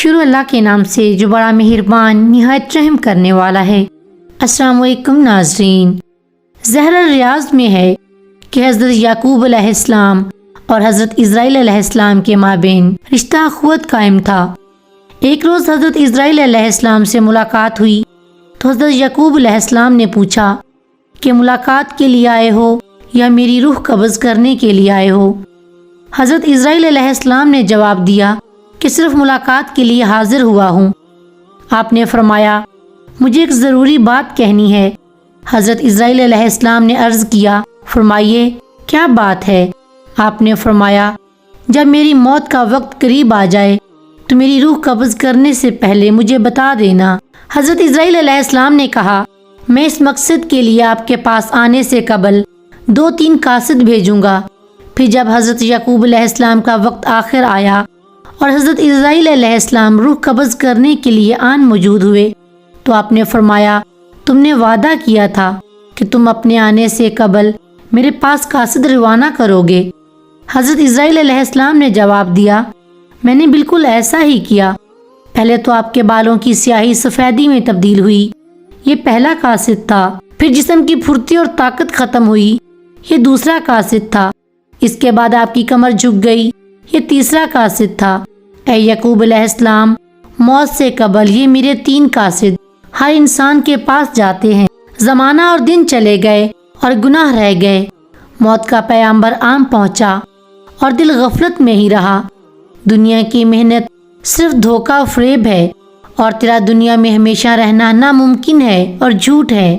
شروع اللہ کے نام سے جو بڑا مہربان نہایت رحم کرنے والا ہے۔ السلام علیکم ناظرین، زہر الریاض میں ہے کہ حضرت یعقوب علیہ السلام اور حضرت اسرائیل علیہ السلام کے مابین رشتہ اخوت قائم تھا۔ ایک روز حضرت اسرائیل علیہ السلام سے ملاقات ہوئی تو حضرت یعقوب علیہ السلام نے پوچھا کہ ملاقات کے لیے آئے ہو یا میری روح قبض کرنے کے لیے آئے ہو؟ حضرت اسرائیل علیہ السلام نے جواب دیا کہ صرف ملاقات کے لیے حاضر ہوا ہوں۔ آپ نے فرمایا مجھے ایک ضروری بات کہنی ہے۔ حضرت اسرائیل علیہ السلام نے عرض کیا فرمائیے کیا بات ہے؟ آپ نے فرمایا جب میری موت کا وقت قریب آ جائے تو میری روح قبض کرنے سے پہلے مجھے بتا دینا۔ حضرت اسرائیل علیہ السلام نے کہا میں اس مقصد کے لیے آپ کے پاس آنے سے قبل 2-3 قاصد بھیجوں گا۔ پھر جب حضرت یعقوب علیہ السلام کا وقت آخر آیا اور حضرت اسرائیل علیہ السلام روح قبض کرنے کے لیے آن موجود ہوئے تو آپ نے فرمایا تم نے وعدہ کیا تھا کہ تم اپنے آنے سے قبل میرے پاس قاصد روانہ کرو گے۔ حضرت اسرائیل علیہ السلام نے جواب دیا میں نے بالکل ایسا ہی کیا۔ پہلے تو آپ کے بالوں کی سیاہی سفیدی میں تبدیل ہوئی، یہ پہلا قاصد تھا۔ پھر جسم کی پھرتی اور طاقت ختم ہوئی، یہ دوسرا قاصد تھا۔ اس کے بعد آپ کی کمر جھک گئی، یہ تیسرا قاصد تھا۔ اے یعقوب علیہ السلام، موت سے قبل یہ میرے 3 قاصد ہر انسان کے پاس جاتے ہیں۔ زمانہ اور دن چلے گئے اور گناہ رہ گئے، موت کا پیغمبر عام پہنچا اور دل غفلت میں ہی رہا۔ دنیا کی محنت صرف دھوکہ و فریب ہے اور تیرا دنیا میں ہمیشہ رہنا ناممکن ہے اور جھوٹ ہے۔